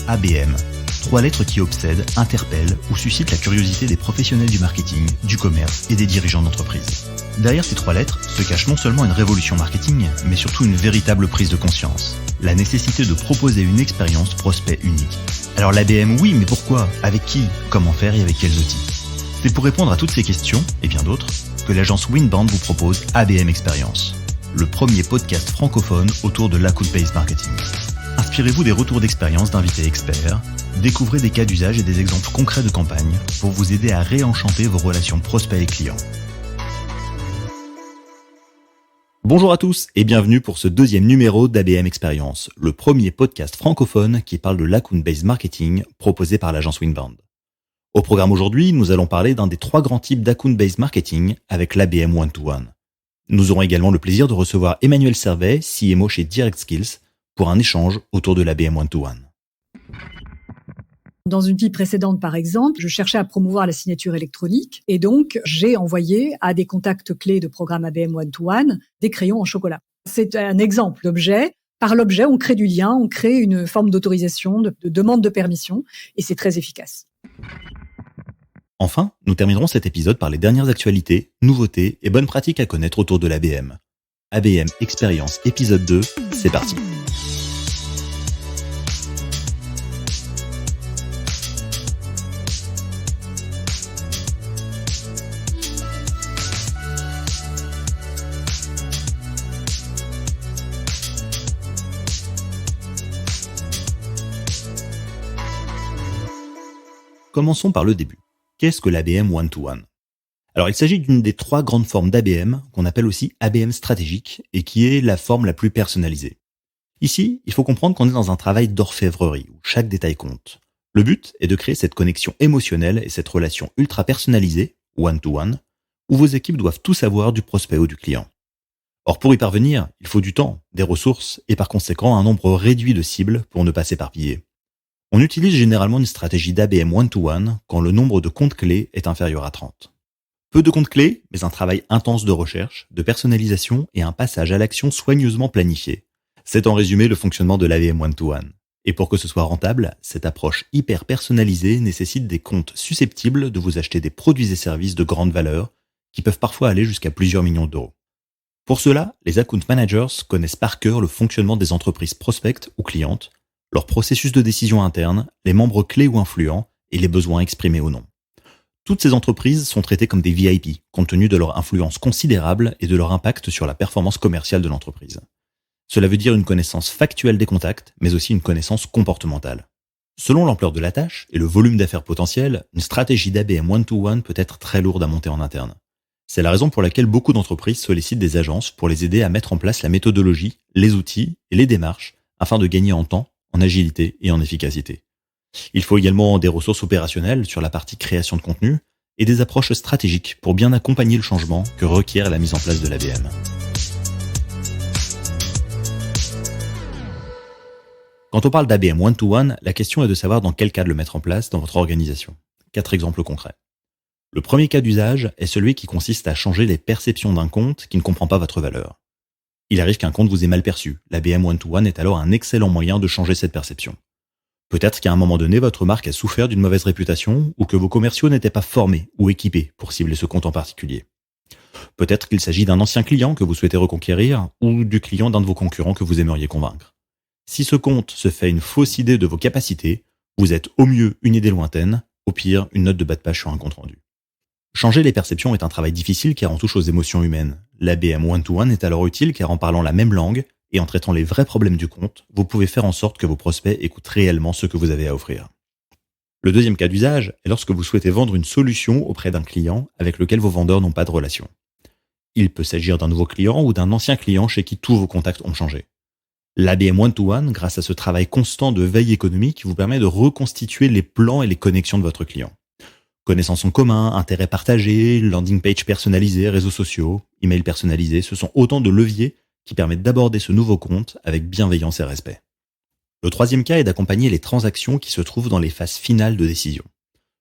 ABM. 3 lettres qui obsèdent, interpellent ou suscitent la curiosité des professionnels du marketing, du commerce et des dirigeants d'entreprise. Derrière ces 3 lettres se cache non seulement une révolution marketing, mais surtout une véritable prise de conscience. La nécessité de proposer une expérience prospect unique. Alors l'ABM, oui, mais pourquoi ? Avec qui ? Comment faire et avec quels outils ? C'est pour répondre à toutes ces questions, et bien d'autres, que l'agence Winband vous propose ABM Experience, le premier podcast francophone autour de l'account-based marketing. Inspirez-vous des retours d'expérience d'invités experts, découvrez des cas d'usage et des exemples concrets de campagne pour vous aider à réenchanter vos relations prospects et clients. Bonjour à tous et bienvenue pour ce 2e numéro d'ABM Experience, le premier podcast francophone qui parle de l'account-based marketing proposé par l'agence Winband. Au programme aujourd'hui, nous allons parler d'un des 3 grands types d'account-based marketing avec l'ABM One-to-One. Nous aurons également le plaisir de recevoir Emmanuel Servet, CMO chez DirectSkills, pour un échange autour de l'ABM One-to-One. Dans une vie précédente, par exemple, je cherchais à promouvoir la signature électronique et donc j'ai envoyé à des contacts clés de programme ABM One-to-One des crayons en chocolat. C'est un exemple d'objet. Par l'objet, on crée du lien, on crée une forme d'autorisation, de demande de permission et c'est très efficace. Enfin, nous terminerons cet épisode par les dernières actualités, nouveautés et bonnes pratiques à connaître autour de l'ABM. ABM Experience épisode 2, c'est parti. Commençons par le début. Qu'est-ce que l'ABM One-to-One ? Alors, il s'agit d'une des 3 grandes formes d'ABM qu'on appelle aussi ABM stratégique et qui est la forme la plus personnalisée. Ici, il faut comprendre qu'on est dans un travail d'orfèvrerie où chaque détail compte. Le but est de créer cette connexion émotionnelle et cette relation ultra personnalisée, one-to-one, où vos équipes doivent tout savoir du prospect ou du client. Or, pour y parvenir, il faut du temps, des ressources et par conséquent un nombre réduit de cibles pour ne pas s'éparpiller. On utilise généralement une stratégie d'ABM One-to-One quand le nombre de comptes clés est inférieur à 30. Peu de comptes clés, mais un travail intense de recherche, de personnalisation et un passage à l'action soigneusement planifié. C'est en résumé le fonctionnement de l'ABM One-to-One. Et pour que ce soit rentable, cette approche hyper personnalisée nécessite des comptes susceptibles de vous acheter des produits et services de grande valeur qui peuvent parfois aller jusqu'à plusieurs millions d'euros. Pour cela, les account managers connaissent par cœur le fonctionnement des entreprises prospects ou clientes, leur processus de décision interne, les membres clés ou influents et les besoins exprimés ou non. Toutes ces entreprises sont traitées comme des VIP, compte tenu de leur influence considérable et de leur impact sur la performance commerciale de l'entreprise. Cela veut dire une connaissance factuelle des contacts, mais aussi une connaissance comportementale. Selon l'ampleur de la tâche et le volume d'affaires potentiel, une stratégie d'ABM One-to-One peut être très lourde à monter en interne. C'est la raison pour laquelle beaucoup d'entreprises sollicitent des agences pour les aider à mettre en place la méthodologie, les outils et les démarches afin de gagner en temps, en agilité et en efficacité. Il faut également des ressources opérationnelles sur la partie création de contenu et des approches stratégiques pour bien accompagner le changement que requiert la mise en place de l'ABM. Quand on parle d'ABM One-to-One, la question est de savoir dans quel cadre le mettre en place dans votre organisation. 4 exemples concrets. Le premier cas d'usage est celui qui consiste à changer les perceptions d'un compte qui ne comprend pas votre valeur. Il arrive qu'un compte vous ait mal perçu. L'ABM One-to-One est alors un excellent moyen de changer cette perception. Peut-être qu'à un moment donné, votre marque a souffert d'une mauvaise réputation ou que vos commerciaux n'étaient pas formés ou équipés pour cibler ce compte en particulier. Peut-être qu'il s'agit d'un ancien client que vous souhaitez reconquérir ou du client d'un de vos concurrents que vous aimeriez convaincre. Si ce compte se fait une fausse idée de vos capacités, vous êtes au mieux une idée lointaine, au pire une note de bas de page sur un compte rendu. Changer les perceptions est un travail difficile car on touche aux émotions humaines. L'ABM One-to-One est alors utile car en parlant la même langue et en traitant les vrais problèmes du compte, vous pouvez faire en sorte que vos prospects écoutent réellement ce que vous avez à offrir. Le deuxième cas d'usage est lorsque vous souhaitez vendre une solution auprès d'un client avec lequel vos vendeurs n'ont pas de relation. Il peut s'agir d'un nouveau client ou d'un ancien client chez qui tous vos contacts ont changé. L'ABM One-to-One, grâce à ce travail constant de veille économique, vous permet de reconstituer les plans et les connexions de votre client. Connaissances en commun, intérêts partagés, landing page personnalisés, réseaux sociaux, email personnalisés, ce sont autant de leviers qui permettent d'aborder ce nouveau compte avec bienveillance et respect. Le troisième cas est d'accompagner les transactions qui se trouvent dans les phases finales de décision.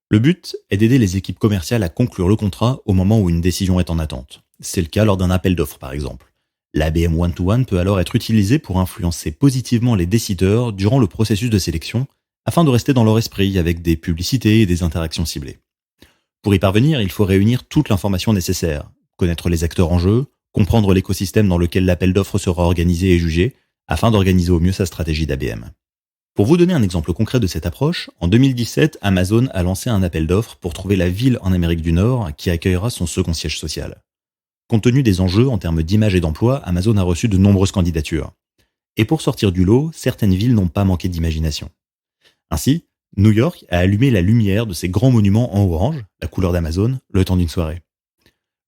Le but est d'aider les équipes commerciales à conclure le contrat au moment où une décision est en attente. C'est le cas lors d'un appel d'offres par exemple. L'ABM One-to-One peut alors être utilisé pour influencer positivement les décideurs durant le processus de sélection afin de rester dans leur esprit avec des publicités et des interactions ciblées. Pour y parvenir, il faut réunir toute l'information nécessaire, connaître les acteurs en jeu, comprendre l'écosystème dans lequel l'appel d'offres sera organisé et jugé, afin d'organiser au mieux sa stratégie d'ABM. Pour vous donner un exemple concret de cette approche, en 2017, Amazon a lancé un appel d'offres pour trouver la ville en Amérique du Nord qui accueillera son second siège social. Compte tenu des enjeux en termes d'image et d'emploi, Amazon a reçu de nombreuses candidatures. Et pour sortir du lot, certaines villes n'ont pas manqué d'imagination. Ainsi, New York a allumé la lumière de ses grands monuments en orange, la couleur d'Amazon, le temps d'une soirée.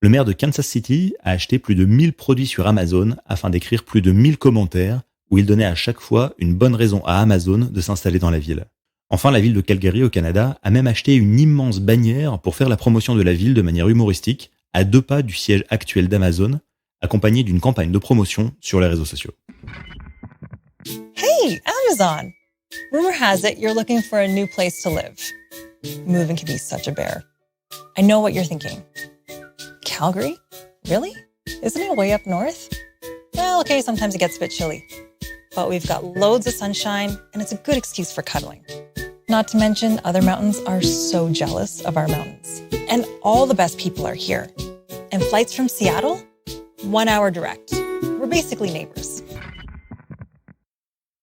Le maire de Kansas City a acheté plus de 1000 produits sur Amazon afin d'écrire plus de 1000 commentaires où il donnait à chaque fois une bonne raison à Amazon de s'installer dans la ville. Enfin, la ville de Calgary au Canada a même acheté une immense bannière pour faire la promotion de la ville de manière humoristique, à 2 pas du siège actuel d'Amazon, accompagnée d'une campagne de promotion sur les réseaux sociaux. Hey, Amazon! Rumor has it you're looking for a new place to live. Moving can be such a bear. I know what you're thinking. Calgary? Really? Isn't it way up north? Well, okay, sometimes it gets a bit chilly. But we've got loads of sunshine, and it's a good excuse for cuddling. Not to mention, other mountains are so jealous of our mountains. And all the best people are here. And flights from Seattle? 1 hour direct. We're basically neighbors.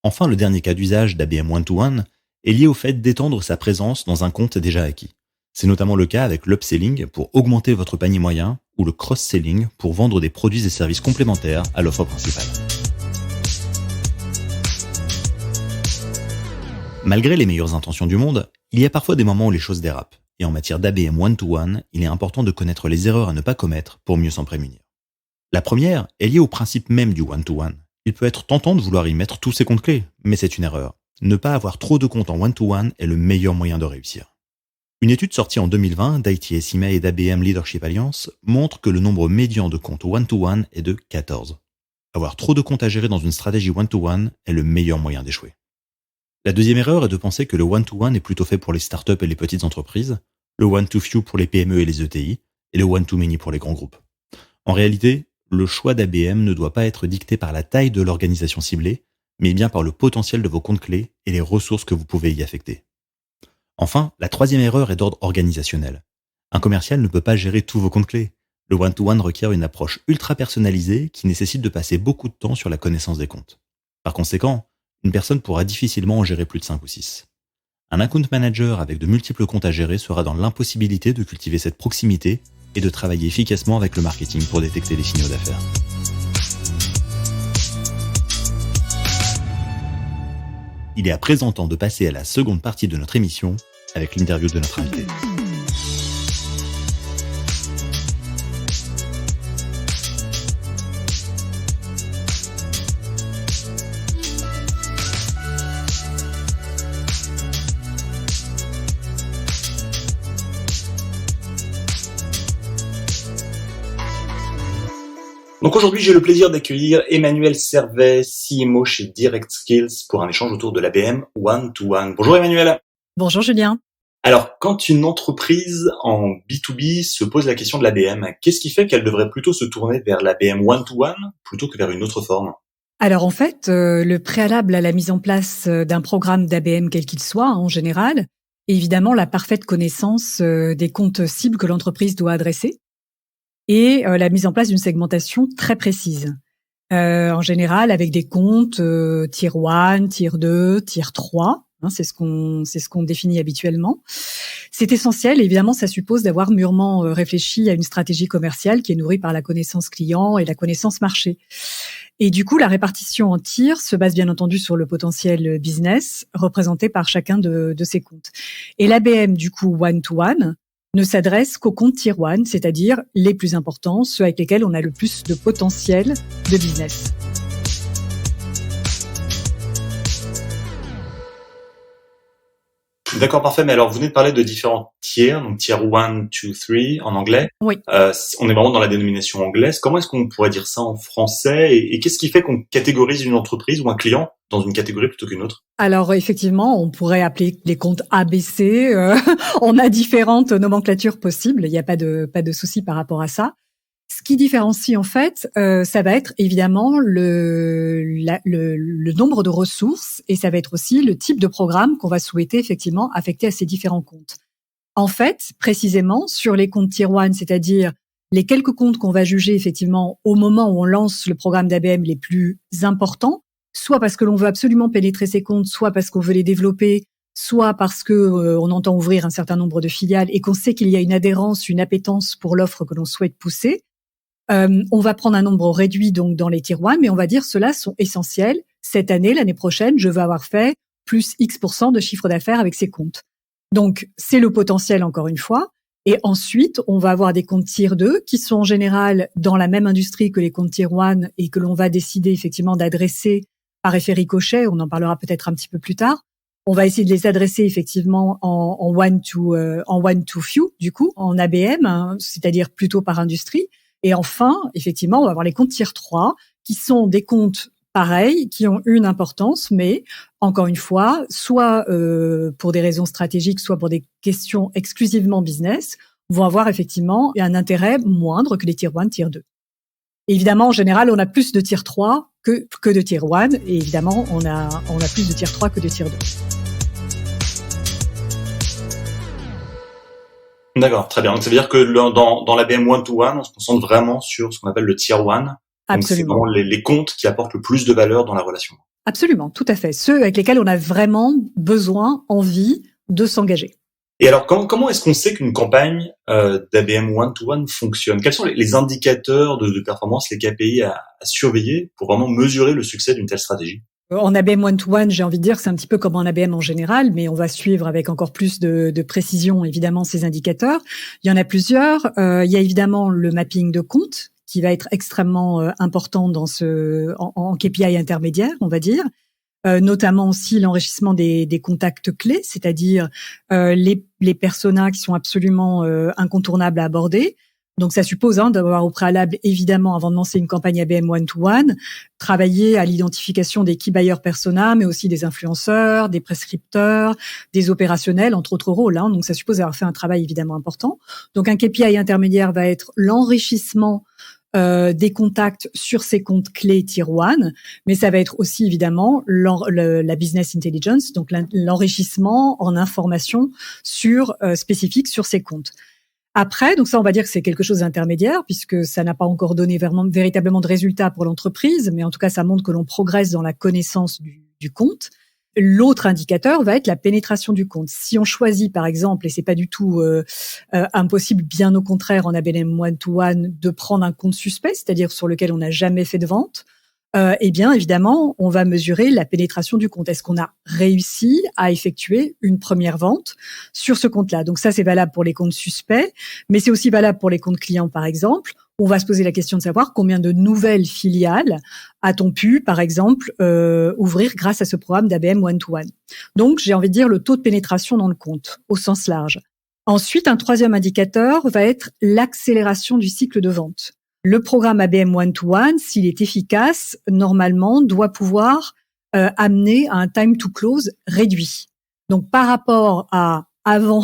Enfin, le dernier cas d'usage d'ABM One-to-One est lié au fait d'étendre sa présence dans un compte déjà acquis. C'est notamment le cas avec l'upselling pour augmenter votre panier moyen ou le cross-selling pour vendre des produits et services complémentaires à l'offre principale. Malgré les meilleures intentions du monde, il y a parfois des moments où les choses dérapent. Et en matière d'ABM One-to-One, il est important de connaître les erreurs à ne pas commettre pour mieux s'en prémunir. La première est liée au principe même du One-to-One. Il peut être tentant de vouloir y mettre tous ses comptes clés, mais c'est une erreur. Ne pas avoir trop de comptes en One-to-One est le meilleur moyen de réussir. Une étude sortie en 2020 d'IT Esima et d'ABM Leadership Alliance montre que le nombre médian de comptes One-to-One est de 14. Avoir trop de comptes à gérer dans une stratégie One-to-One est le meilleur moyen d'échouer. La deuxième erreur est de penser que le One-to-One est plutôt fait pour les startups et les petites entreprises, le One-to-Few pour les PME et les ETI, et le One-to-Many pour les grands groupes. En réalité, le choix d'ABM ne doit pas être dicté par la taille de l'organisation ciblée, mais bien par le potentiel de vos comptes clés et les ressources que vous pouvez y affecter. Enfin, la troisième erreur est d'ordre organisationnel. Un commercial ne peut pas gérer tous vos comptes clés. Le One-to-One requiert une approche ultra personnalisée qui nécessite de passer beaucoup de temps sur la connaissance des comptes. Par conséquent, une personne pourra difficilement en gérer plus de 5 ou 6. Un account manager avec de multiples comptes à gérer sera dans l'impossibilité de cultiver cette proximité et de travailler efficacement avec le marketing pour détecter les signaux d'affaires. Il est à présent temps de passer à la seconde partie de notre émission avec l'interview de notre invité. Donc aujourd'hui, j'ai le plaisir d'accueillir Emmanuel Servet, CMO chez Direct Skills, pour un échange autour de l'ABM One-to-One. Bonjour Emmanuel. Bonjour Julien. Alors, quand une entreprise en B2B se pose la question de l'ABM, qu'est-ce qui fait qu'elle devrait plutôt se tourner vers l'ABM One-to-One plutôt que vers une autre forme ? Alors en fait, le préalable à la mise en place d'un programme d'ABM quel qu'il soit, en général, est évidemment la parfaite connaissance des comptes cibles que l'entreprise doit adresser et la mise en place d'une segmentation très précise. En général, avec des comptes tier 1, tier 2, tier 3, c'est ce qu'on définit habituellement. C'est essentiel, évidemment, ça suppose d'avoir mûrement réfléchi à une stratégie commerciale qui est nourrie par la connaissance client et la connaissance marché. Et du coup, la répartition en tiers se base bien entendu sur le potentiel business représenté par chacun de ces comptes. Et l'ABM, du coup, one-to-one, ne s'adresse qu'aux comptes tier 1, c'est-à-dire les plus importants, ceux avec lesquels on a le plus de potentiel de business. D'accord, parfait. Mais alors, vous venez de parler de différents tiers, donc tier 1, 2, 3 en anglais. Oui. On est vraiment dans la dénomination anglaise. Comment est-ce qu'on pourrait dire ça en français et qu'est-ce qui fait qu'on catégorise une entreprise ou un client dans une catégorie plutôt qu'une autre ? Alors effectivement, on pourrait appeler les comptes ABC. On a différentes nomenclatures possibles. Il n'y a pas de souci par rapport à ça. Ce qui différencie en fait, ça va être évidemment le nombre de ressources et ça va être aussi le type de programme qu'on va souhaiter effectivement affecter à ces différents comptes. En fait, précisément sur les comptes Tier 1, c'est-à-dire les quelques comptes qu'on va juger effectivement au moment où on lance le programme d'ABM les plus importants, soit parce que l'on veut absolument pénétrer ces comptes, soit parce qu'on veut les développer, soit parce que on entend ouvrir un certain nombre de filiales et qu'on sait qu'il y a une adhérence, une appétence pour l'offre que l'on souhaite pousser. On va prendre un nombre réduit donc dans les Tier 1, mais on va dire ceux-là sont essentiels. Cette année, l'année prochaine, je veux avoir fait plus X% de chiffre d'affaires avec ces comptes. Donc, c'est le potentiel encore une fois. Et ensuite, on va avoir des comptes Tier 2 qui sont en général dans la même industrie que les comptes Tier 1 et que l'on va décider effectivement d'adresser par effet ricochet. On en parlera peut-être un petit peu plus tard. On va essayer de les adresser effectivement en one to few, du coup, en ABM, hein, c'est-à-dire plutôt par industrie. Et enfin, effectivement, on va avoir les comptes Tier 3 qui sont des comptes pareils, qui ont une importance, mais encore une fois, soit pour des raisons stratégiques, soit pour des questions exclusivement business, vont avoir effectivement un intérêt moindre que les Tier 1, Tier 2. Et évidemment, en général, on a plus de Tier 3 que de Tier 1, et évidemment, on a plus de Tier 3 que de Tier 2. D'accord, très bien. Donc ça veut dire que dans l'ABM one-to-one, on se concentre vraiment sur ce qu'on appelle le Tier 1. Donc c'est vraiment les comptes qui apportent le plus de valeur dans la relation. Absolument, tout à fait. Ceux avec lesquels on a vraiment besoin, envie de s'engager. Et alors, comment est-ce qu'on sait qu'une campagne d'ABM one-to-one fonctionne? Quels sont les indicateurs de performance, les KPI à surveiller pour vraiment mesurer le succès d'une telle stratégie? En ABM one-to-one, j'ai envie de dire que c'est un petit peu comme en ABM en général, mais on va suivre avec encore plus de précision, évidemment, ces indicateurs. Il y en a plusieurs. Il y a évidemment le mapping de compte, qui va être extrêmement important dans en KPI intermédiaire, on va dire. Notamment aussi l'enrichissement des contacts clés, c'est-à-dire les personas qui sont absolument incontournables à aborder. Donc ça suppose d'avoir au préalable, évidemment, avant de lancer une campagne ABM one-to-one, travailler à l'identification des key buyer personas, mais aussi des influenceurs, des prescripteurs, des opérationnels, entre autres rôles. Donc ça suppose avoir fait un travail évidemment important. Donc un KPI intermédiaire va être l'enrichissement des contacts sur ces comptes clés Tier 1, mais ça va être aussi évidemment la business intelligence, donc l'enrichissement en informations spécifiques sur ces comptes. Après, donc ça, on va dire que c'est quelque chose d'intermédiaire puisque ça n'a pas encore donné véritablement de résultats pour l'entreprise, mais en tout cas, ça montre que l'on progresse dans la connaissance du compte. L'autre indicateur va être la pénétration du compte. Si on choisit, par exemple, et c'est pas du tout impossible, bien au contraire, en ABM one-to-one, de prendre un compte suspect, c'est-à-dire sur lequel on n'a jamais fait de vente, eh bien, évidemment, on va mesurer la pénétration du compte. Est-ce qu'on a réussi à effectuer une première vente sur ce compte-là? Donc ça, c'est valable pour les comptes suspects, mais c'est aussi valable pour les comptes clients, par exemple. On va se poser la question de savoir combien de nouvelles filiales a-t-on pu, par exemple, ouvrir grâce à ce programme d'ABM one-to-one. Donc, j'ai envie de dire le taux de pénétration dans le compte, au sens large. Ensuite, un troisième indicateur va être l'accélération du cycle de vente. Le programme ABM one-to-one, s'il est efficace, normalement, doit pouvoir amener à un time to close réduit. Donc, par rapport à avant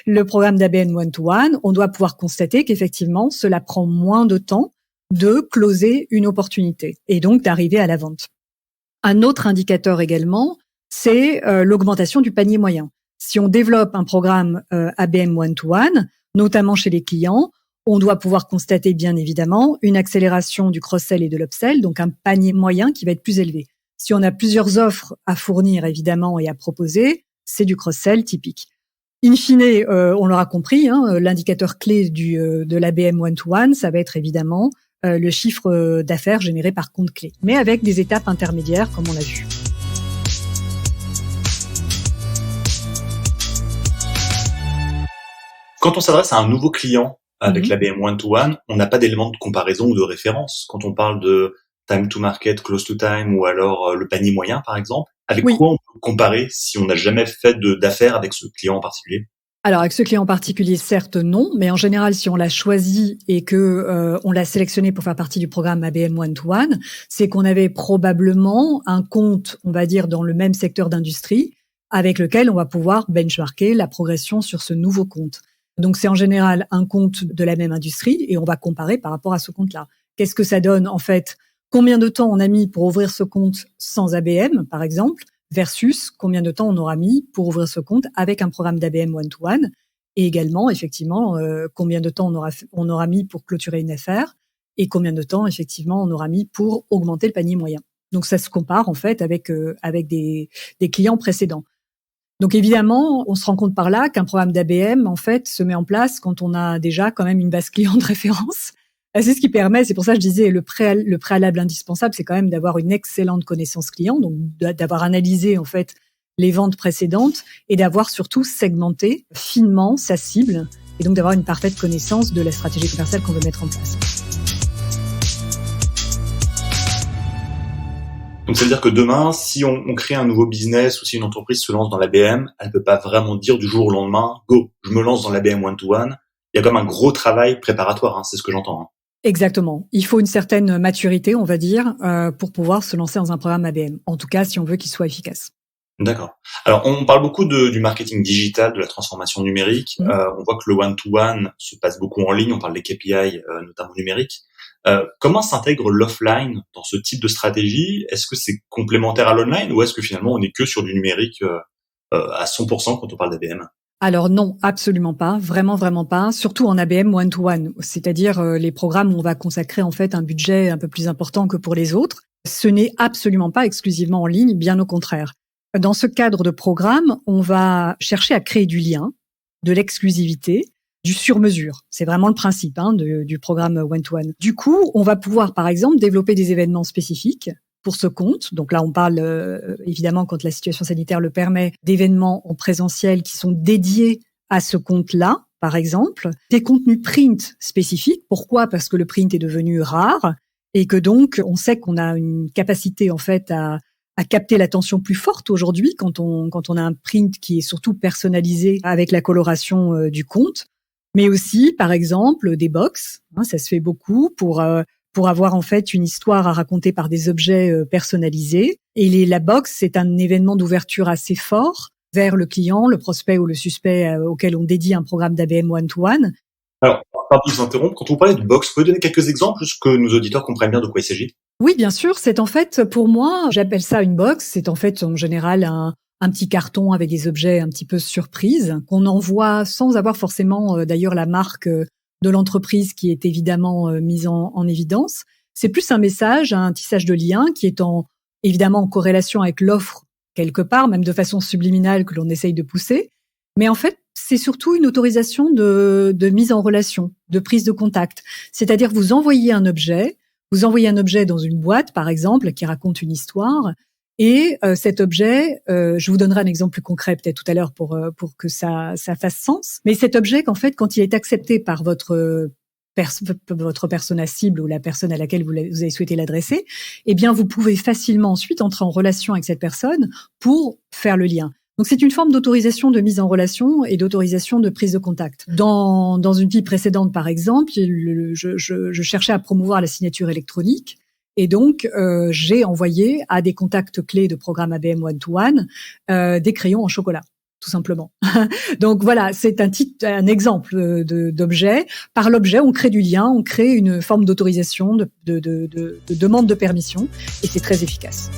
le programme d'ABM one-to-one, on doit pouvoir constater qu'effectivement, cela prend moins de temps de closer une opportunité et donc d'arriver à la vente. Un autre indicateur également, c'est l'augmentation du panier moyen. Si on développe un programme ABM one-to-one, notamment chez les clients, on doit pouvoir constater bien évidemment une accélération du cross-sell et de l'upsell, donc un panier moyen qui va être plus élevé. Si on a plusieurs offres à fournir évidemment et à proposer, c'est du cross-sell typique. In fine, on l'aura compris, l'indicateur clé de l'ABM one-to-one, ça va être évidemment le chiffre d'affaires généré par compte clé, mais avec des étapes intermédiaires comme on l'a vu. Quand on s'adresse à un nouveau client avec l'ABM one-to-one, on n'a pas d'éléments de comparaison ou de référence. Quand on parle de time to market, close to time ou alors le panier moyen par exemple, avec quoi on peut comparer si on n'a jamais fait d'affaires avec ce client en particulier? Alors avec ce client en particulier, certes non, mais en général, si on l'a choisi et que on l'a sélectionné pour faire partie du programme ABM one-to-one, c'est qu'on avait probablement un compte, on va dire, dans le même secteur d'industrie, avec lequel on va pouvoir benchmarker la progression sur ce nouveau compte. Donc c'est en général un compte de la même industrie et on va comparer par rapport à ce compte-là. Qu'est-ce que ça donne en fait? Combien de temps on a mis pour ouvrir ce compte sans ABM, par exemple, versus combien de temps on aura mis pour ouvrir ce compte avec un programme d'ABM one-to-one, et également, effectivement, combien de temps on aura mis pour clôturer une affaire et combien de temps, effectivement, on aura mis pour augmenter le panier moyen. Donc ça se compare en fait avec des clients précédents. Donc évidemment, on se rend compte par là qu'un programme d'ABM en fait se met en place quand on a déjà quand même une base client de référence. C'est ce qui permet, c'est pour ça que je disais le préalable indispensable, c'est quand même d'avoir une excellente connaissance client, donc d'avoir analysé en fait les ventes précédentes et d'avoir surtout segmenté finement sa cible et donc d'avoir une parfaite connaissance de la stratégie commerciale qu'on veut mettre en place. Donc ça veut dire que demain, si on crée un nouveau business ou si une entreprise se lance dans l'ABM, elle ne peut pas vraiment dire du jour au lendemain « Go, je me lance dans l'ABM one-to-one ». Il y a comme un gros travail préparatoire, c'est ce que j'entends. Exactement. Il faut une certaine maturité, on va dire, pour pouvoir se lancer dans un programme ABM. En tout cas, si on veut qu'il soit efficace. D'accord. Alors, on parle beaucoup du marketing digital, de la transformation numérique. On voit que le one-to-one se passe beaucoup en ligne. On parle des KPI, notamment numériques. Comment s'intègre l'offline dans ce type de stratégie? Est-ce que c'est complémentaire à l'online ou est-ce que finalement on n'est que sur du numérique à 100% quand on parle d'ABM? Alors non, absolument pas, vraiment pas, surtout en ABM one-to-one, c'est-à-dire les programmes où on va consacrer en fait un budget un peu plus important que pour les autres. Ce n'est absolument pas exclusivement en ligne, bien au contraire. Dans ce cadre de programme, on va chercher à créer du lien, de l'exclusivité, du sur-mesure. C'est vraiment le principe du programme one-to-one. Du coup, on va pouvoir par exemple développer des événements spécifiques pour ce compte. Donc là, on parle évidemment, quand la situation sanitaire le permet, d'événements en présentiel qui sont dédiés à ce compte-là, par exemple. Des contenus print spécifiques. Pourquoi? Parce que le print est devenu rare et que donc, on sait qu'on a une capacité en fait à capter l'attention plus forte aujourd'hui quand on a un print qui est surtout personnalisé avec la coloration du compte. Mais aussi, par exemple, des box. Ça se fait beaucoup pour avoir en fait une histoire à raconter par des objets personnalisés. Et la box, c'est un événement d'ouverture assez fort vers le client, le prospect ou le suspect auquel on dédie un programme d'ABM one-to-one. Alors, pardon de vous interrompre, quand vous parlez de box, vous pouvez donner quelques exemples, juste que nos auditeurs comprennent bien de quoi il s'agit? Oui, bien sûr. C'est en fait, pour moi, j'appelle ça une box. C'est en fait, en général, un petit carton avec des objets un petit peu surprises qu'on envoie sans avoir forcément, d'ailleurs, la marque de l'entreprise qui est évidemment mise en évidence. C'est plus un message, un tissage de lien qui est évidemment en corrélation avec l'offre quelque part, même de façon subliminale que l'on essaye de pousser. Mais en fait, c'est surtout une autorisation de mise en relation, de prise de contact. C'est-à-dire vous envoyez un objet dans une boîte, par exemple, qui raconte une histoire. Et cet objet, je vous donnerai un exemple plus concret peut-être tout à l'heure pour que ça fasse sens. Mais cet objet, qu'en fait, quand il est accepté par votre persona cible ou la personne à laquelle vous avez souhaité l'adresser, eh bien, vous pouvez facilement ensuite entrer en relation avec cette personne pour faire le lien. Donc, c'est une forme d'autorisation de mise en relation et d'autorisation de prise de contact. Dans une vie précédente, par exemple, je cherchais à promouvoir la signature électronique. Et donc, j'ai envoyé à des contacts clés de programme ABM one-to-one des crayons en chocolat, tout simplement. Donc voilà, c'est un exemple d'objet. Par l'objet, on crée du lien, on crée une forme d'autorisation, de demande de permission, et c'est très efficace.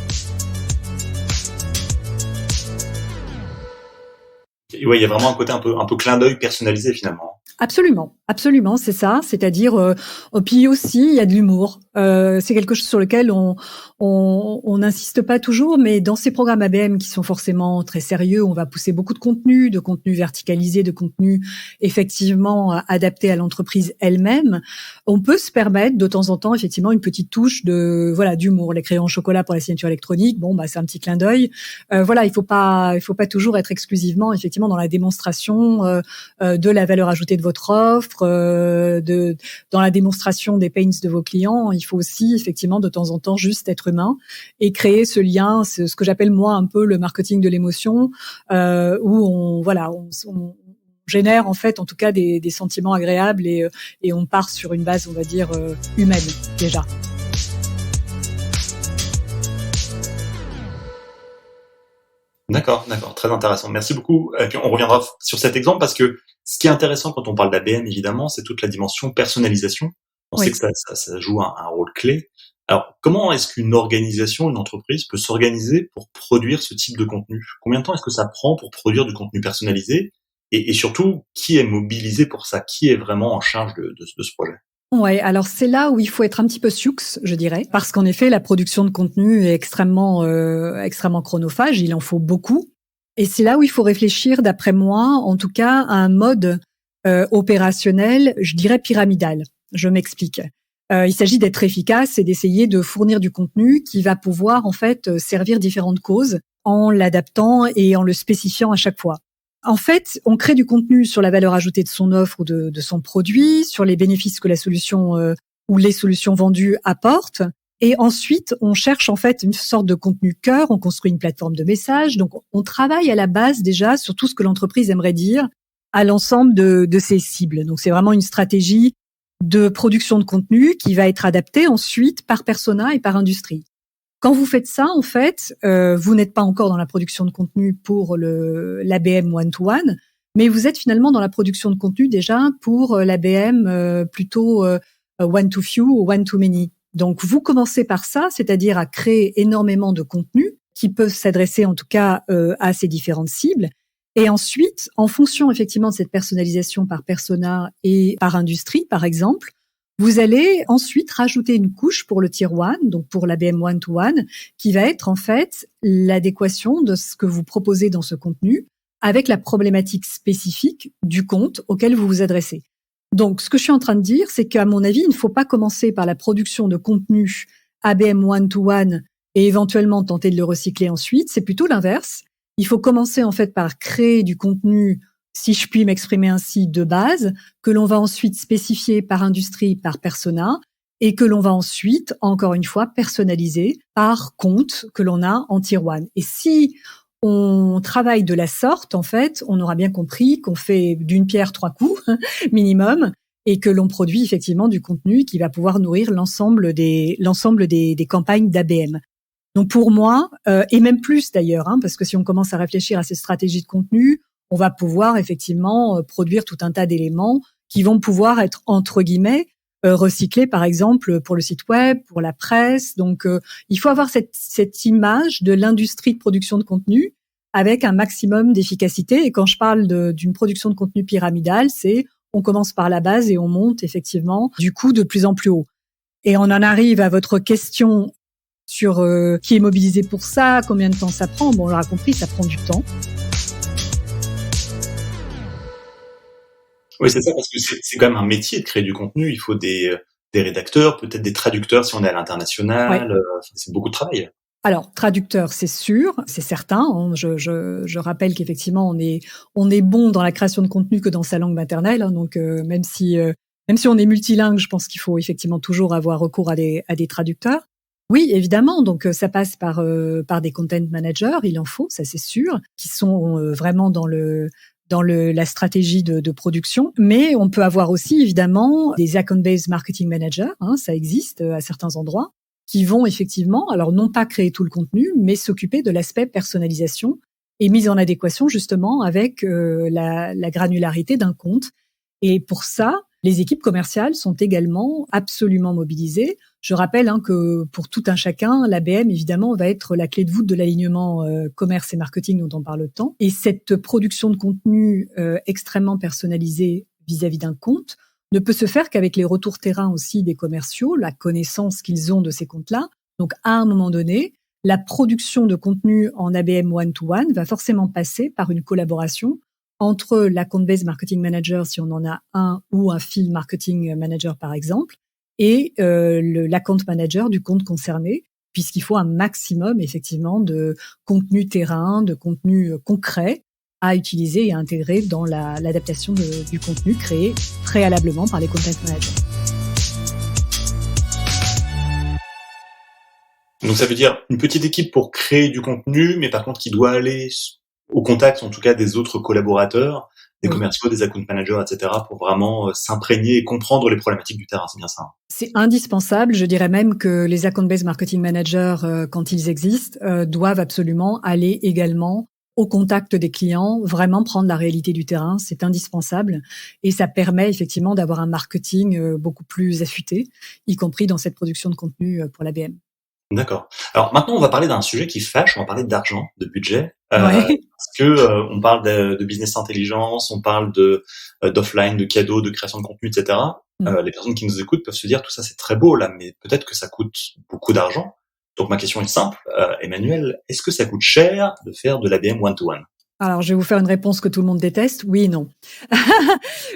Ouais, il y a vraiment un côté un peu clin d'œil personnalisé finalement. Absolument, c'est ça. C'est-à-dire, puis aussi, il y a de l'humour. C'est quelque chose sur lequel on n'insiste pas toujours, mais dans ces programmes ABM qui sont forcément très sérieux, on va pousser beaucoup de contenu verticalisé, de contenu effectivement adapté à l'entreprise elle-même. On peut se permettre de temps en temps effectivement une petite touche d'humour. Les crayons en chocolat pour la signature électronique, c'est un petit clin d'œil. Il faut pas toujours être exclusivement effectivement dans la démonstration de la valeur ajoutée de votre offre, dans la démonstration des pains de vos clients. Il faut aussi effectivement de temps en temps juste être humain et créer ce lien, c'est ce que j'appelle moi un peu le marketing de l'émotion, où on génère en fait en tout cas des sentiments agréables et on part sur une base on va dire humaine déjà. D'accord, très intéressant. Merci beaucoup. Et puis on reviendra sur cet exemple parce que Ce qui est intéressant quand on parle d'ABM, évidemment, c'est toute la dimension personnalisation. On sait que ça joue un rôle clé. Alors, comment est-ce qu'une organisation, une entreprise peut s'organiser pour produire ce type de contenu? Combien de temps est-ce que ça prend pour produire du contenu personnalisé? Et surtout, qui est mobilisé pour ça? Qui est vraiment en charge de ce projet? Ouais, alors c'est là où il faut être un petit peu sioux, je dirais, parce qu'en effet, la production de contenu est extrêmement chronophage, il en faut beaucoup. Et c'est là où il faut réfléchir, d'après moi, en tout cas, à un mode opérationnel, je dirais pyramidal. Je m'explique. Il s'agit d'être efficace et d'essayer de fournir du contenu qui va pouvoir en fait servir différentes causes en l'adaptant et en le spécifiant à chaque fois. En fait, on crée du contenu sur la valeur ajoutée de son offre ou de son produit, sur les bénéfices que la solution ou les solutions vendues apportent. Et ensuite, on cherche en fait une sorte de contenu cœur, on construit une plateforme de messages. Donc, on travaille à la base déjà sur tout ce que l'entreprise aimerait dire à l'ensemble de ses cibles. Donc, c'est vraiment une stratégie de production de contenu qui va être adaptée ensuite par persona et par industrie. Quand vous faites ça, en fait, vous n'êtes pas encore dans la production de contenu pour l'ABM one-to-one, mais vous êtes finalement dans la production de contenu déjà pour l'ABM plutôt one-to-few ou one-to-many. Donc, vous commencez par ça, c'est-à-dire à créer énormément de contenu qui peuvent s'adresser en tout cas à ces différentes cibles. Et ensuite, en fonction effectivement de cette personnalisation par persona et par industrie, par exemple, vous allez ensuite rajouter une couche pour le Tier 1, donc pour l'ABM one-to-one, qui va être en fait l'adéquation de ce que vous proposez dans ce contenu avec la problématique spécifique du compte auquel vous vous adressez. Donc, ce que je suis en train de dire, c'est qu'à mon avis, il ne faut pas commencer par la production de contenu ABM one-to-one et éventuellement tenter de le recycler ensuite. C'est plutôt l'inverse. Il faut commencer en fait par créer du contenu, si je puis m'exprimer ainsi, de base, que l'on va ensuite spécifier par industrie, par persona, et que l'on va ensuite, encore une fois, personnaliser par compte que l'on a en Tier 1. Et si on travaille de la sorte, en fait, on aura bien compris qu'on fait d'une pierre 3 coups, minimum, et que l'on produit effectivement du contenu qui va pouvoir nourrir l'ensemble des campagnes d'ABM. Donc pour moi, et même plus d'ailleurs, parce que si on commence à réfléchir à ces stratégies de contenu, on va pouvoir effectivement produire tout un tas d'éléments qui vont pouvoir être, entre guillemets, recyclés, par exemple, pour le site web, pour la presse. Donc il faut avoir cette image de l'industrie de production de contenu avec un maximum d'efficacité. Et quand je parle d'une production de contenu pyramidale, c'est on commence par la base et on monte effectivement du coup de plus en plus haut. Et on en arrive à votre question sur qui est mobilisé pour ça, combien de temps ça prend. Bon, on l'aura compris, ça prend du temps. Oui, c'est ça, parce que c'est quand même un métier de créer du contenu. Il faut des rédacteurs, peut-être des traducteurs si on est à l'international. Ouais. C'est beaucoup de travail. Alors, traducteur, c'est sûr, c'est certain. Je rappelle qu'effectivement, on est bon dans la création de contenu que dans sa langue maternelle. Donc, même si on est multilingue, je pense qu'il faut effectivement toujours avoir recours à des traducteurs. Oui, évidemment. Donc, ça passe par des content managers. Il en faut, ça c'est sûr, qui sont vraiment dans la stratégie de production. Mais on peut avoir aussi évidemment des account-based marketing managers. Ça existe à certains endroits, qui vont effectivement, alors non pas créer tout le contenu, mais s'occuper de l'aspect personnalisation et mise en adéquation justement avec la granularité d'un compte. Et pour ça, les équipes commerciales sont également absolument mobilisées. Je rappelle que pour tout un chacun, l'ABM, évidemment, va être la clé de voûte de l'alignement commerce et marketing dont on parle tant. Et cette production de contenu extrêmement personnalisée vis-à-vis d'un compte ne peut se faire qu'avec les retours terrain aussi des commerciaux, la connaissance qu'ils ont de ces comptes-là. Donc, à un moment donné, la production de contenu en ABM one-to-one va forcément passer par une collaboration entre l'account-based marketing manager, si on en a un, ou un field marketing manager, par exemple, et l'account manager du compte concerné, puisqu'il faut un maximum, effectivement, de contenu terrain, de contenu concret à utiliser et à intégrer dans l'adaptation du contenu créé préalablement par les content managers. Donc ça veut dire une petite équipe pour créer du contenu, mais par contre qui doit aller au contact, en tout cas, des autres collaborateurs, des commerciaux, des account managers, etc., pour vraiment s'imprégner et comprendre les problématiques du terrain. C'est bien ça. C'est indispensable. Je dirais même que les account-based marketing managers, quand ils existent, doivent absolument aller également au contact des clients, vraiment prendre la réalité du terrain, c'est indispensable et ça permet effectivement d'avoir un marketing beaucoup plus affûté, y compris dans cette production de contenu pour l'ABM. D'accord. Alors maintenant, on va parler d'un sujet qui fâche, on va parler d'argent, de budget, Ouais. parce que on parle de business intelligence, on parle d'offline, de cadeaux, de création de contenu, etc. Les personnes qui nous écoutent peuvent se dire tout ça c'est très beau là, mais peut-être que ça coûte beaucoup d'argent. Donc ma question est simple, Emmanuel, est-ce que ça coûte cher de faire de l'ABM one-to-one? Alors, je vais vous faire une réponse que tout le monde déteste. Oui et non.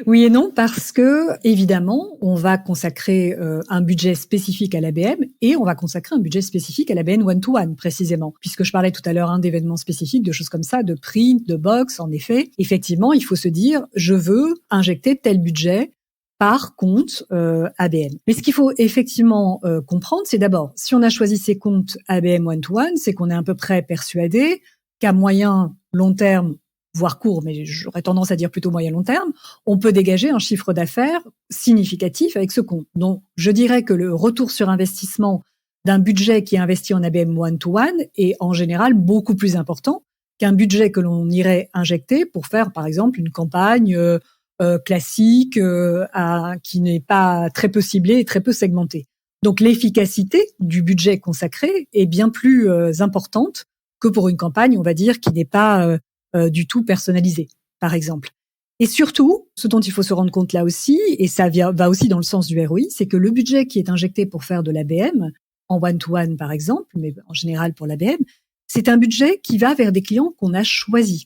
Oui et non, parce que, évidemment, on va consacrer un budget spécifique à l'ABM et on va consacrer un budget spécifique à l'ABM one-to-one, précisément. Puisque je parlais tout à l'heure d'événements spécifiques, de choses comme ça, de print, de box, en effet. Effectivement, il faut se dire, je veux injecter tel budget par compte ABM. Mais ce qu'il faut effectivement comprendre, c'est d'abord, si on a choisi ces comptes ABM one-to-one, c'est qu'on est à peu près persuadé qu'à moyen, long terme, voire court, mais j'aurais tendance à dire plutôt moyen long terme, on peut dégager un chiffre d'affaires significatif avec ce compte. Donc, je dirais que le retour sur investissement d'un budget qui est investi en ABM one-to-one est en général beaucoup plus important qu'un budget que l'on irait injecter pour faire, par exemple, une campagne classique qui n'est pas très peu ciblée et très peu segmentée. Donc, l'efficacité du budget consacré est bien plus importante que pour une campagne, on va dire, qui n'est pas du tout personnalisée, par exemple. Et surtout, ce dont il faut se rendre compte là aussi, et ça va aussi dans le sens du ROI, c'est que le budget qui est injecté pour faire de l'ABM, en one-to-one par exemple, mais en général pour l'ABM, c'est un budget qui va vers des clients qu'on a choisis.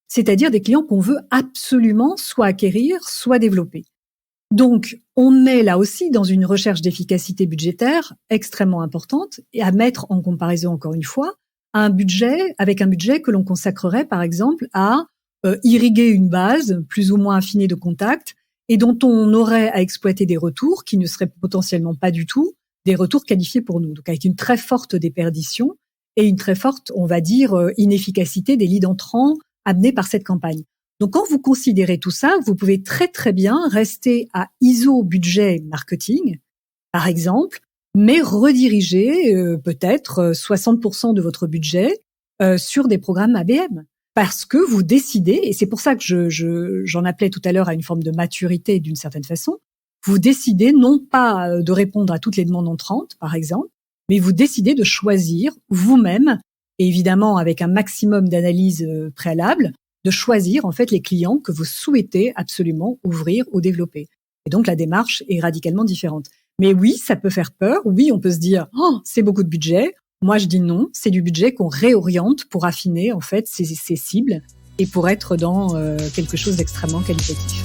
C'est-à-dire des clients qu'on veut absolument soit acquérir, soit développer. Donc, on est là aussi dans une recherche d'efficacité budgétaire extrêmement importante et à mettre en comparaison, encore une fois, un budget que l'on consacrerait, par exemple, à irriguer une base plus ou moins affinée de contacts et dont on aurait à exploiter des retours qui ne seraient potentiellement pas du tout des retours qualifiés pour nous. Donc, avec une très forte déperdition et une très forte, on va dire, inefficacité des leads entrants amenés par cette campagne. Donc, quand vous considérez tout ça, vous pouvez très, très bien rester à ISO budget marketing, par exemple, mais rediriger peut-être 60% de votre budget sur des programmes ABM. Parce que vous décidez, et c'est pour ça que j'en appelais tout à l'heure à une forme de maturité d'une certaine façon, vous décidez non pas de répondre à toutes les demandes entrantes, par exemple, mais vous décidez de choisir vous-même, et évidemment avec un maximum d'analyse préalable, de choisir en fait les clients que vous souhaitez absolument ouvrir ou développer. Et donc la démarche est radicalement différente. Mais oui, ça peut faire peur. Oui, on peut se dire, oh, c'est beaucoup de budget. Moi, je dis non, c'est du budget qu'on réoriente pour affiner en fait ses cibles et pour être dans quelque chose d'extrêmement qualitatif.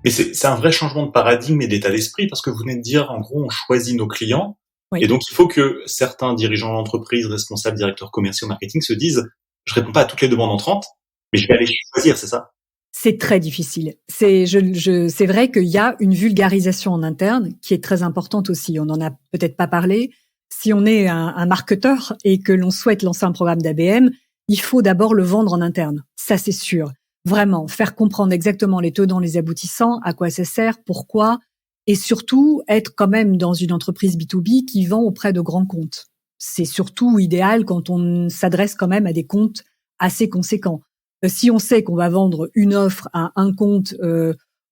Mais c'est un vrai changement de paradigme et d'état d'esprit parce que vous venez de dire, en gros, on choisit nos clients. Oui. Et donc, il faut que certains dirigeants d'entreprise, responsables, directeurs commerciaux, marketing se disent, je réponds pas à toutes les demandes entrantes, mais je vais aller choisir, c'est ça? C'est très difficile. C'est vrai qu'il y a une vulgarisation en interne qui est très importante aussi. On n'en a peut-être pas parlé. Si on est un marketeur et que l'on souhaite lancer un programme d'ABM, il faut d'abord le vendre en interne. Ça, c'est sûr. Vraiment, faire comprendre exactement les tenants, les aboutissants, à quoi ça sert, pourquoi, et surtout être quand même dans une entreprise B2B qui vend auprès de grands comptes. C'est surtout idéal quand on s'adresse quand même à des comptes assez conséquents. Si on sait qu'on va vendre une offre à un compte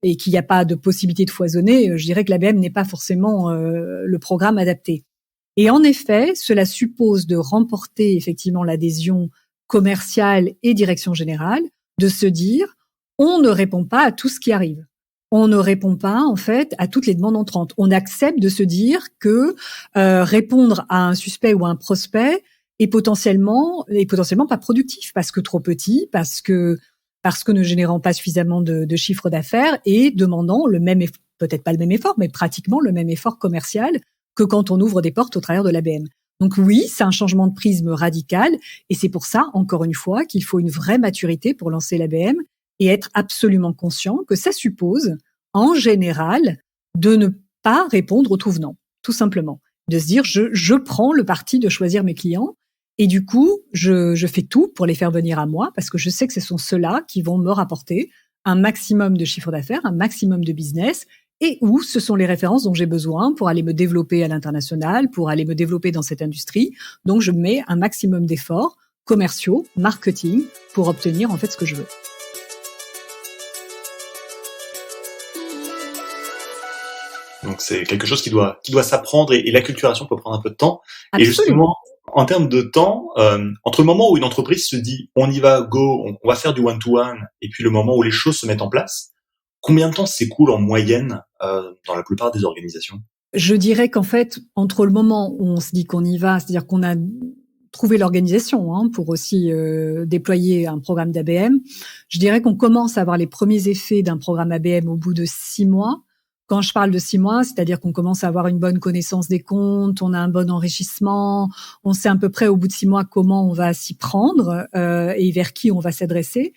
et qu'il n'y a pas de possibilité de foisonner, je dirais que l'ABM n'est pas forcément le programme adapté. Et en effet, cela suppose de remporter effectivement l'adhésion commerciale et direction générale, de se dire on ne répond pas à tout ce qui arrive. On ne répond pas en fait à toutes les demandes entrantes. On accepte de se dire que répondre à un suspect ou à un prospect est potentiellement pas productif parce que trop petit, parce que ne générant pas suffisamment de chiffre d'affaires et demandant peut-être pas le même effort, mais pratiquement le même effort commercial que quand on ouvre des portes au travers de l'ABM. Donc oui, c'est un changement de prisme radical et c'est pour ça, encore une fois, qu'il faut une vraie maturité pour lancer l'ABM et être absolument conscient que ça suppose, en général, de ne pas répondre au tout venant, tout simplement. De se dire, je prends le parti de choisir mes clients et du coup, je fais tout pour les faire venir à moi parce que je sais que ce sont ceux-là qui vont me rapporter un maximum de chiffre d'affaires, un maximum de business et où ce sont les références dont j'ai besoin pour aller me développer à l'international, pour aller me développer dans cette industrie. Donc, je mets un maximum d'efforts commerciaux, marketing, pour obtenir en fait ce que je veux. Donc c'est quelque chose qui doit s'apprendre et l'acculturation peut prendre un peu de temps. Absolument. Et justement, en termes de temps, entre le moment où une entreprise se dit on y va, go, on va faire du one-to-one, et puis le moment où les choses se mettent en place, combien de temps s'écoule en moyenne dans la plupart des organisations? Je dirais qu'en fait, entre le moment où on se dit qu'on y va, c'est-à-dire qu'on a trouvé l'organisation pour aussi déployer un programme d'ABM, je dirais qu'on commence à avoir les premiers effets d'un programme ABM au bout de 6 mois. Quand je parle de 6 mois, c'est-à-dire qu'on commence à avoir une bonne connaissance des comptes, on a un bon enrichissement, on sait à peu près au bout de 6 mois comment on va s'y prendre et vers qui on va s'adresser.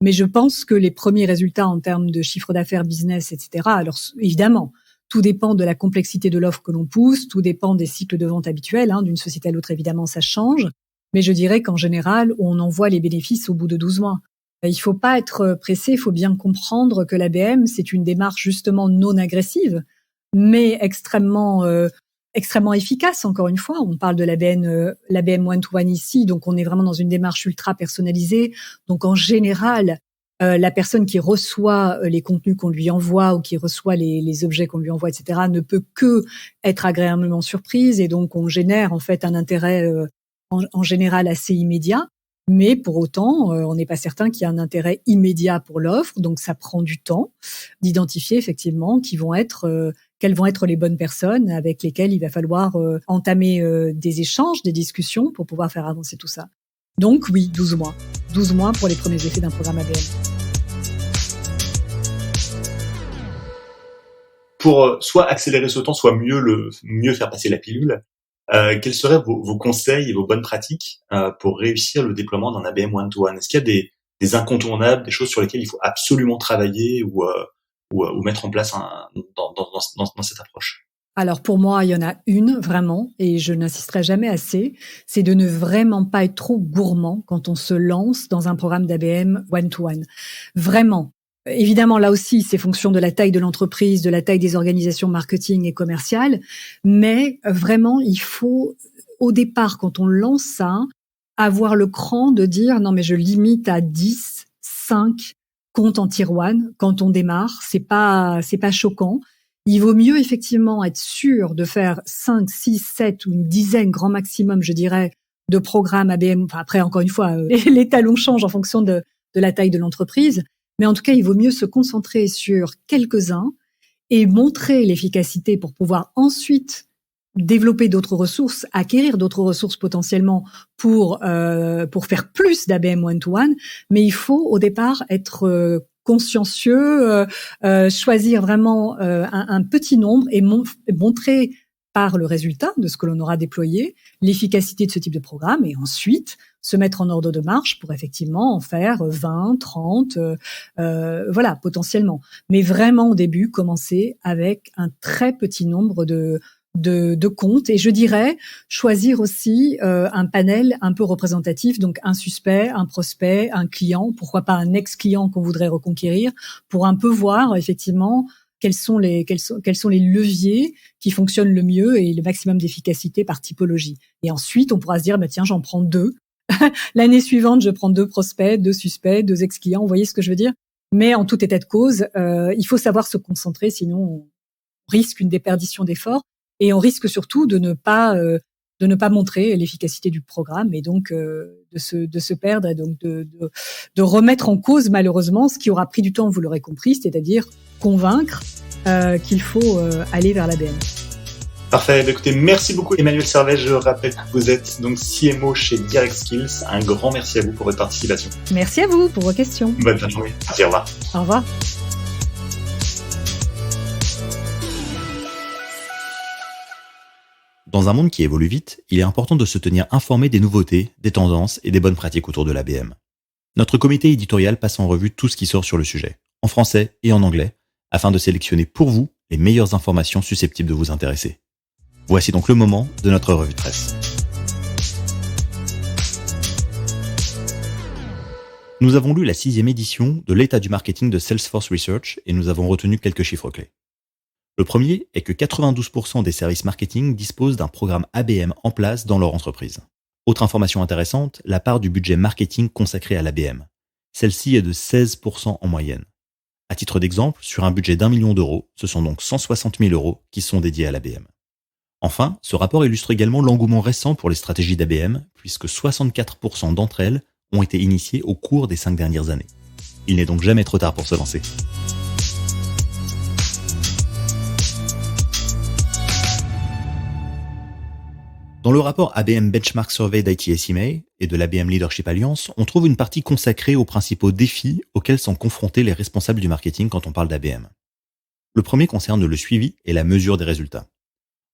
Mais je pense que les premiers résultats en termes de chiffre d'affaires, business, etc., alors évidemment, tout dépend de la complexité de l'offre que l'on pousse, tout dépend des cycles de vente habituels, d'une société à l'autre, évidemment, ça change. Mais je dirais qu'en général, on en voit les bénéfices au bout de 12 mois. Il faut pas être pressé, il faut bien comprendre que l'ABM, c'est une démarche justement non agressive, mais extrêmement efficace, encore une fois. On parle de l'ABM one-to-one ici, donc on est vraiment dans une démarche ultra personnalisée. Donc en général, la personne qui reçoit les contenus qu'on lui envoie ou qui reçoit les objets qu'on lui envoie, etc., ne peut que être agréablement surprise, et donc on génère en fait un intérêt en général assez immédiat. Mais pour autant, on n'est pas certain qu'il y ait un intérêt immédiat pour l'offre, donc ça prend du temps d'identifier effectivement quelles vont être les bonnes personnes avec lesquelles il va falloir entamer des échanges, des discussions pour pouvoir faire avancer tout ça. Donc oui, 12 mois. 12 mois pour les premiers effets d'un programme ABM. Pour soit accélérer ce temps, soit mieux faire passer la pilule, quels seraient vos conseils et vos bonnes pratiques pour réussir le déploiement d'un ABM one-to-one? Est-ce qu'il y a des incontournables, des choses sur lesquelles il faut absolument travailler ou mettre en place dans cette approche? Alors pour moi, il y en a une vraiment, et je n'insisterai jamais assez, c'est de ne vraiment pas être trop gourmand quand on se lance dans un programme d'ABM one-to-one. Vraiment. Évidemment, là aussi, c'est fonction de la taille de l'entreprise, de la taille des organisations marketing et commerciales, mais vraiment, il faut, au départ, quand on lance ça, avoir le cran de dire non mais je limite à 10, 5 comptes en tier 1 quand on démarre, c'est pas choquant. Il vaut mieux effectivement être sûr de faire 5, 6, 7 ou une dizaine grand maximum, je dirais, de programmes ABM. Enfin, après, encore une fois, les talons changent en fonction de la taille de l'entreprise. Mais en tout cas, il vaut mieux se concentrer sur quelques-uns et montrer l'efficacité pour pouvoir ensuite développer d'autres ressources, acquérir d'autres ressources potentiellement pour faire plus d'ABM one-to-one. Mais il faut au départ être consciencieux, choisir vraiment un petit nombre et montrer par le résultat de ce que l'on aura déployé l'efficacité de ce type de programme, et ensuite se mettre en ordre de marche pour effectivement en faire 20, 30, voilà, potentiellement. Mais vraiment, au début, commencer avec un très petit nombre de comptes, et je dirais choisir aussi un panel un peu représentatif, donc un suspect, un prospect, un client, pourquoi pas un ex-client qu'on voudrait reconquérir, pour un peu voir effectivement quels sont les leviers qui fonctionnent le mieux et le maximum d'efficacité par typologie. Et ensuite, on pourra se dire, tiens, j'en prends 2. L'année suivante, je prends 2 prospects, 2 suspects, 2 ex-clients. Vous voyez ce que je veux dire? Mais en tout état de cause, il faut savoir se concentrer, sinon on risque une déperdition d'efforts, et on risque surtout de ne pas montrer l'efficacité du programme, et donc de se perdre, et donc de remettre en cause malheureusement ce qui aura pris du temps, vous l'aurez compris, c'est-à-dire convaincre qu'il faut aller vers l'ABM. Parfait. Écoutez, merci beaucoup Emmanuelle Servet. Je rappelle que vous êtes donc CMO chez Direct Skills. Un grand merci à vous pour votre participation. Merci à vous pour vos questions. Bonne fin de journée. Merci, au revoir. Au revoir. Dans un monde qui évolue vite, il est important de se tenir informé des nouveautés, des tendances et des bonnes pratiques autour de l'ABM. Notre comité éditorial passe en revue tout ce qui sort sur le sujet, en français et en anglais, afin de sélectionner pour vous les meilleures informations susceptibles de vous intéresser. Voici donc le moment de notre revue de presse. Nous avons lu la 6e édition de l'état du marketing de Salesforce Research et nous avons retenu quelques chiffres clés. Le premier est que 92% des services marketing disposent d'un programme ABM en place dans leur entreprise. Autre information intéressante, la part du budget marketing consacré à l'ABM. Celle-ci est de 16% en moyenne. À titre d'exemple, sur un budget d'1 million d'euros, ce sont donc 160 000 euros qui sont dédiés à l'ABM. Enfin, ce rapport illustre également l'engouement récent pour les stratégies d'ABM, puisque 64% d'entre elles ont été initiées au cours des 5 dernières années. Il n'est donc jamais trop tard pour se lancer. Dans le rapport ABM Benchmark Survey d'ITSMA et de l'ABM Leadership Alliance, on trouve une partie consacrée aux principaux défis auxquels sont confrontés les responsables du marketing quand on parle d'ABM. Le premier concerne le suivi et la mesure des résultats.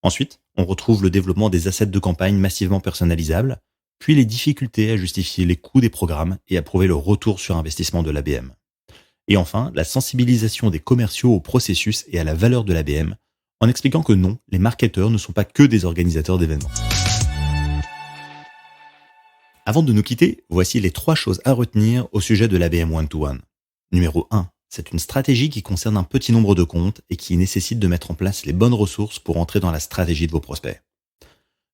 Ensuite, on retrouve le développement des assets de campagne massivement personnalisables, puis les difficultés à justifier les coûts des programmes et à prouver le retour sur investissement de l'ABM. Et enfin, la sensibilisation des commerciaux au processus et à la valeur de l'ABM, en expliquant que non, les marketeurs ne sont pas que des organisateurs d'événements. Avant de nous quitter, voici les 3 choses à retenir au sujet de l'ABM One-to-One. Numéro 1, c'est une stratégie qui concerne un petit nombre de comptes et qui nécessite de mettre en place les bonnes ressources pour entrer dans la stratégie de vos prospects.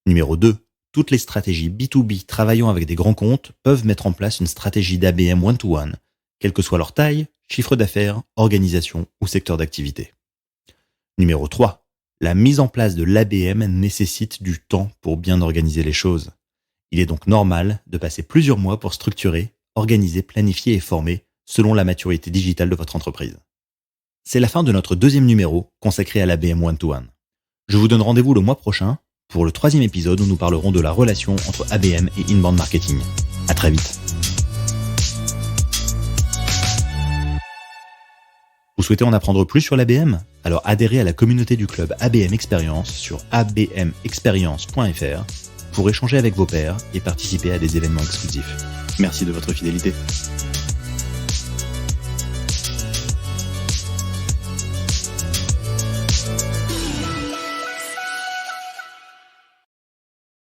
Numéro 2, toutes les stratégies B2B travaillant avec des grands comptes peuvent mettre en place une stratégie d'ABM One-to-One, quelle que soit leur taille, chiffre d'affaires, organisation ou secteur d'activité. Numéro 3, la mise en place de l'ABM nécessite du temps pour bien organiser les choses. Il est donc normal de passer plusieurs mois pour structurer, organiser, planifier et former selon la maturité digitale de votre entreprise. C'est la fin de notre 2e numéro consacré à l'ABM One-to-One. Je vous donne rendez-vous le mois prochain pour le 3e épisode où nous parlerons de la relation entre ABM et inbound marketing. À très vite. Vous souhaitez en apprendre plus sur l'ABM ? Alors adhérez à la communauté du club ABM Experience sur abmexperience.fr pour échanger avec vos pairs et participer à des événements exclusifs. Merci de votre fidélité.